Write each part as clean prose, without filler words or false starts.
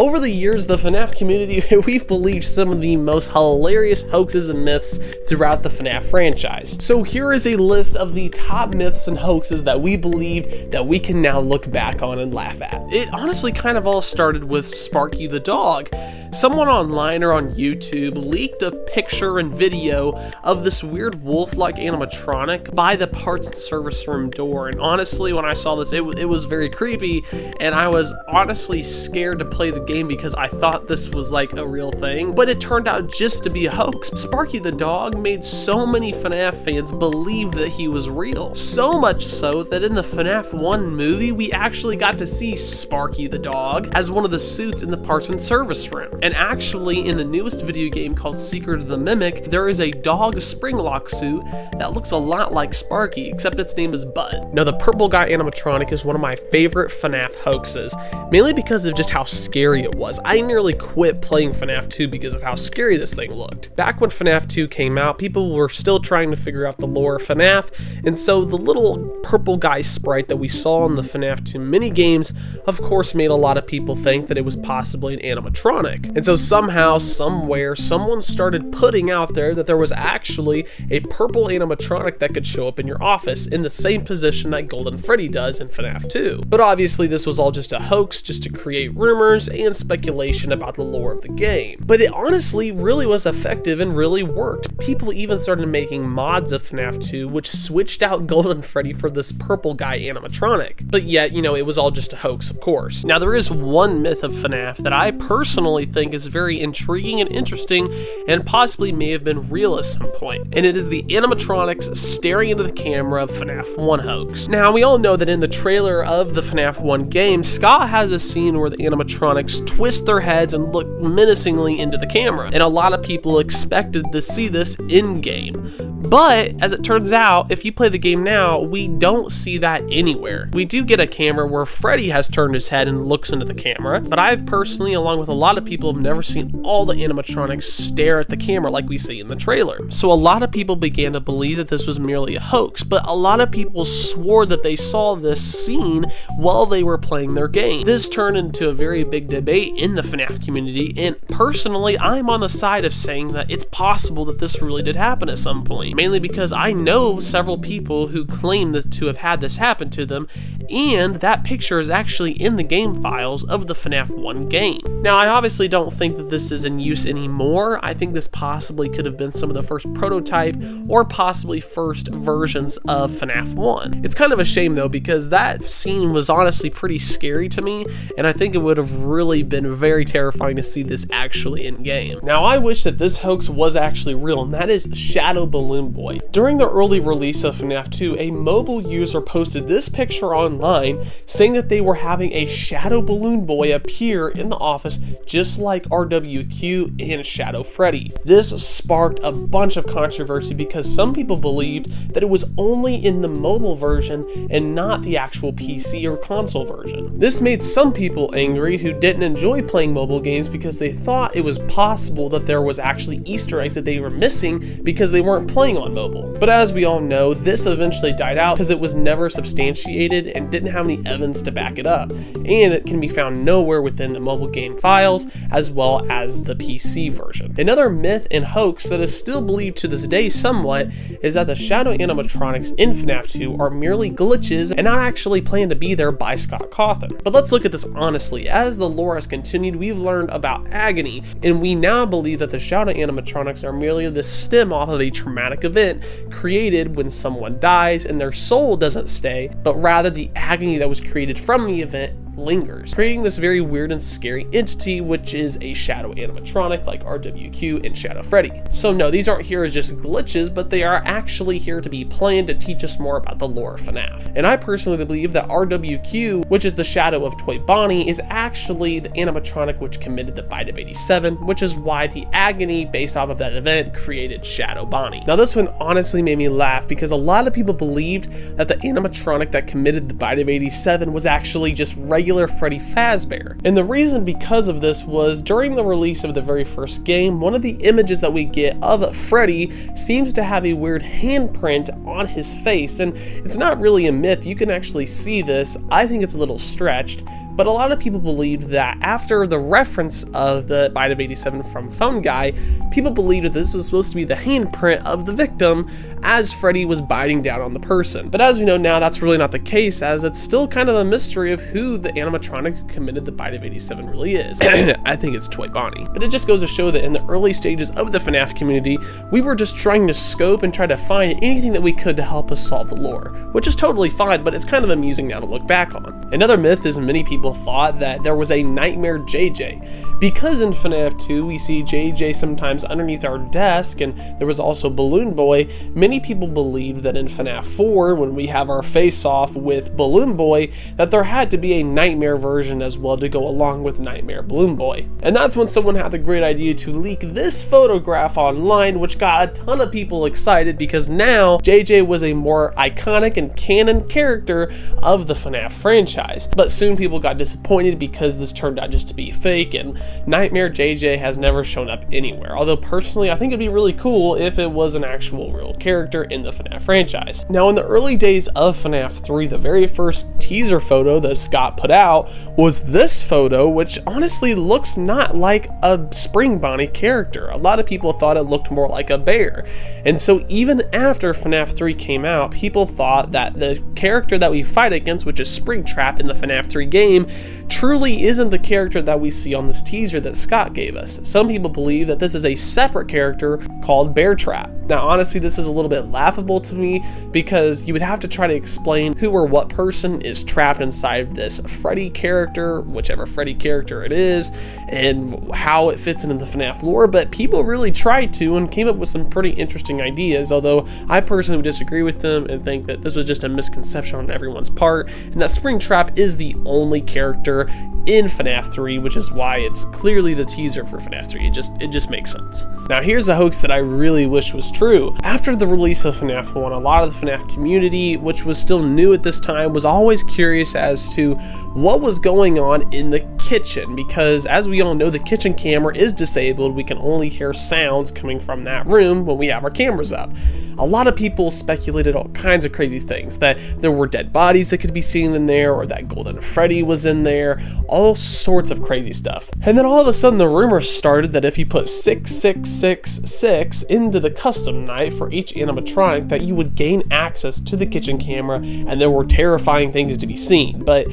Over the years, the FNAF community, we've believed some of the most hilarious hoaxes and myths throughout the FNAF franchise. So here is a list of the top myths and hoaxes that we believed that we can now look back on and laugh at. It honestly kind of all started with Sparky the Dog. Someone online or on YouTube leaked a picture and video of this weird wolf-like animatronic by the parts and service room door, and honestly, when I saw this, it was very creepy, and I was honestly scared to play the game because I thought this was like a real thing, but it turned out just to be a hoax. Sparky the Dog made so many FNAF fans believe that he was real, so much so that in the FNAF 1 movie, we actually got to see Sparky the Dog as one of the suits in the parts and service room. And actually, in the newest video game called Secret of the Mimic, there is a dog spring lock suit that looks a lot like Sparky, except its name is Bud. Now, the purple guy animatronic is one of my favorite FNAF hoaxes, mainly because of just how scary it was. I nearly quit playing FNAF 2 because of how scary this thing looked. Back when FNAF 2 came out, people were still trying to figure out the lore of FNAF, and so the little purple guy sprite that we saw in the FNAF 2 minigames, of course, made a lot of people think that it was possibly an animatronic. And so somehow, somewhere, someone started putting out there that there was actually a purple animatronic that could show up in your office in the same position that Golden Freddy does in FNAF 2. But obviously this was all just a hoax, just to create rumors and speculation about the lore of the game. But it honestly really was effective and really worked. People even started making mods of FNAF 2 which switched out Golden Freddy for this purple guy animatronic. But yet, you know, it was all just a hoax, of course. Now, there is one myth of FNAF that I personally think is very intriguing and interesting and possibly may have been real at some point, and it is the animatronics staring into the camera of FNAF 1 hoax. Now, we all know that in the trailer of the FNAF 1 game, Scott has a scene where the animatronics twist their heads and look menacingly into the camera, and a lot of people expected to see this in-game. But, as it turns out, if you play the game now, we don't see that anywhere. We do get a camera where Freddy has turned his head and looks into the camera, but I've personally, along with a lot of people, have never seen all the animatronics stare at the camera like we see in the trailer. So a lot of people began to believe that this was merely a hoax, but a lot of people swore that they saw this scene while they were playing their game. This turned into a very big debate in the FNAF community, and personally, I'm on the side of saying that it's possible that this really did happen at some point, mainly because I know several people who claim to have had this happen to them, and that picture is actually in the game files of the FNAF 1 game. Now, I obviously don't think that this is in use anymore. I think this possibly could have been some of the first prototype or possibly first versions of FNAF 1. It's kind of a shame though, because that scene was honestly pretty scary to me, and I think it would have really been very terrifying to see this actually in game. Now, I wish that this hoax was actually real, and that is Shadow Balloon Boy. During the early release of FNAF 2, a mobile user posted this picture online saying that they were having a Shadow Balloon Boy appear in the office just like RWQ and Shadow Freddy. This sparked a bunch of controversy because some people believed that it was only in the mobile version and not the actual PC or console version. This made some people angry who didn't enjoy playing mobile games because they thought it was possible that there was actually Easter eggs that they were missing because they weren't playing on mobile. But as we all know, this eventually died out because it was never substantiated and didn't have any evidence to back it up, and it can be found nowhere within the mobile game files as well as the PC version. Another myth and hoax that is still believed to this day somewhat is that the shadow animatronics in FNAF 2 are merely glitches and not actually planned to be there by Scott Cawthon. But let's look at this honestly. As the lore has continued, we've learned about agony, and we now believe that the shadow animatronics are merely the stem off of a traumatic event created when someone dies and their soul doesn't stay, but rather the agony that was created from the event lingers, creating this very weird and scary entity, which is a shadow animatronic like RWQ and Shadow Freddy. So no, these aren't here as just glitches, but they are actually here to be planned to teach us more about the lore of FNAF. And I personally believe that RWQ, which is the shadow of Toy Bonnie, is actually the animatronic which committed the bite of 87, which is why the agony based off of that event created Shadow Bonnie. Now, this one honestly made me laugh because a lot of people believed that the animatronic that committed the bite of 87 was actually just regular Freddy Fazbear. And the reason because of this was during the release of the very first game, one of the images that we get of Freddy seems to have a weird handprint on his face, and it's not really a myth, you can actually see this. I think it's a little stretched, But a lot of people believed that after the reference of the bite of 87 from Phone Guy, people believed that this was supposed to be the handprint of the victim as Freddy was biting down on the person. But as we know now, that's really not the case, as it's still kind of a mystery of who the animatronic who committed the bite of 87 really is. I think it's Toy Bonnie. But it just goes to show that in the early stages of the FNAF community, we were just trying to scope and try to find anything that we could to help us solve the lore, which is totally fine, but it's kind of amusing now to look back on. Another myth is many people thought that there was a Nightmare JJ. Because in FNAF 2 we see JJ sometimes underneath our desk, and there was also Balloon Boy, many people believed that in FNAF 4, when we have our face-off with Balloon Boy, that there had to be a Nightmare version as well to go along with Nightmare Balloon Boy. And that's when someone had the great idea to leak this photograph online, which got a ton of people excited because now JJ was a more iconic and canon character of the FNAF franchise. But soon people got disappointed because this turned out just to be fake, and Nightmare JJ has never shown up anywhere. Although personally, I think it'd be really cool if it was an actual real character in the FNAF franchise. Now, in the early days of FNAF 3, the very first teaser photo that Scott put out was this photo, which honestly looks not like a Spring Bonnie character. A lot of people thought it looked more like a bear. And so even after FNAF 3 came out, people thought that the character that we fight against, which is Springtrap in the FNAF 3 game, truly isn't the character that we see on this teaser that Scott gave us. Some people believe that this is a separate character called Bear Trap. Now honestly, this is a little bit laughable to me because you would have to try to explain who or what person is trapped inside of this Freddy character, whichever Freddy character it is, and how it fits into the FNAF lore, but people really tried to and came up with some pretty interesting ideas, although I personally would disagree with them and think that this was just a misconception on everyone's part, and that Springtrap is the only character in FNAF 3, which is why it's clearly the teaser for FNAF 3. It just makes sense. Now here's a hoax that I really wish was true. After the release of FNAF 1, a lot of the FNAF community, which was still new at this time, was always curious as to what was going on in the kitchen, because as we all know, the kitchen camera is disabled. We can only hear sounds coming from that room when we have our cameras up. A lot of people speculated all kinds of crazy things, that there were dead bodies that could be seen in there, or that Golden Freddy was in there, all sorts of crazy stuff. And then all of a sudden the rumors started that if you put 6666 into the custom night for each animatronic, that you would gain access to the kitchen camera and there were terrifying things to be seen. But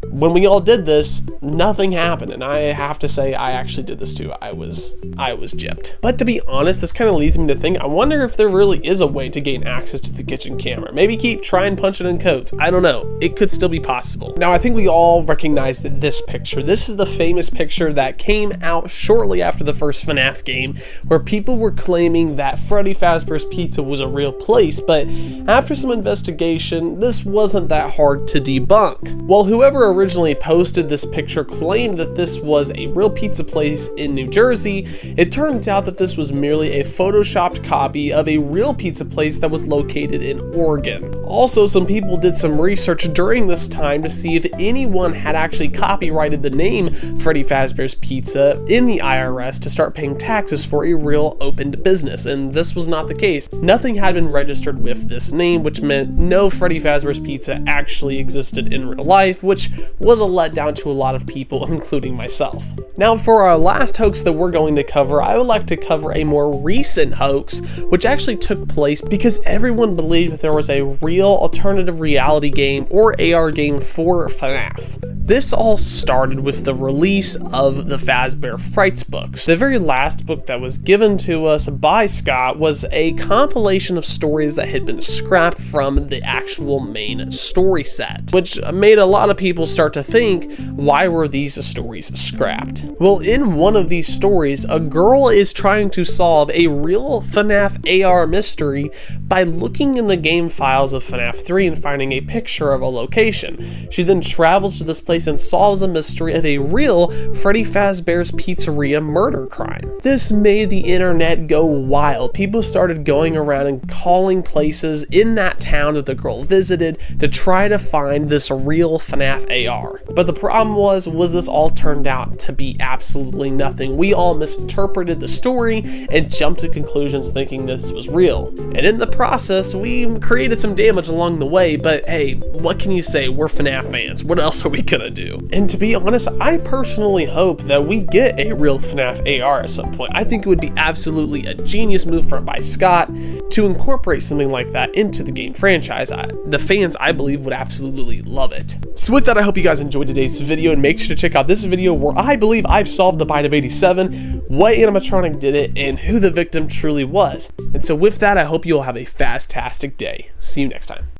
when we all did this, nothing happened, and I have to say I actually did this too. I was gypped. But to be honest, this kind of leads me to think, I wonder if there really is a way to gain access to the kitchen camera. Maybe keep trying punching in codes. I don't know. It could still be possible. Now I think we all recognize that this picture. This is the famous picture that came out shortly after the first FNAF game, where people were claiming that Freddy Fazbears Pizza was a real place, but after some investigation, this wasn't that hard to debunk. Well, whoever originally posted this picture claimed that this was a real pizza place in New Jersey. It turns out that this was merely a photoshopped copy of a real pizza place that was located in Oregon. Also, some people did some research during this time to see if anyone had actually copyrighted the name Freddy Fazbears Pizza in the IRS to start paying taxes for a real opened business, and this was not the case. Nothing had been registered with this name, which meant no Freddy Fazbears Pizza actually existed in real life, which was a letdown to a lot of people, including myself. Now for our last hoax that we're going to cover, I would like to cover a more recent hoax, which actually took place because everyone believed that there was a real alternative reality game or AR game for FNAF. This all started with the release of the Fazbear Frights books. The very last book that was given to us by Scott was a compilation of stories that had been scrapped from the actual main story set, which made a lot of people start to think, why were these stories scrapped? Well, in one of these stories, a girl is trying to solve a real FNAF AR mystery by looking in the game files of FNAF 3 and finding a picture of a location. She then travels to this place and solves a mystery of a real Freddy Fazbear's Pizzeria murder crime. This made the internet go wild. People started going around and calling places in that town that the girl visited to try to find this real FNAF AR. But the problem was this all turned out to be absolutely nothing. We all misinterpreted the story and jumped to conclusions thinking this was real. And in the process, we created some damage along the way, but hey, what can you say? We're FNAF fans. What else are we gonna do? And to be honest, I personally hope that we get a real FNAF AR at some point. I think it would be absolutely a genius move by Scott to incorporate something like that into the game franchise. The fans, I believe, would absolutely love it. So with that, I hope you guys enjoyed today's video, and make sure to check out this video where I believe I've solved the Bite of 87, what animatronic did it, and who the victim truly was. And so with that, I hope you all have a fantastic day. See you next time.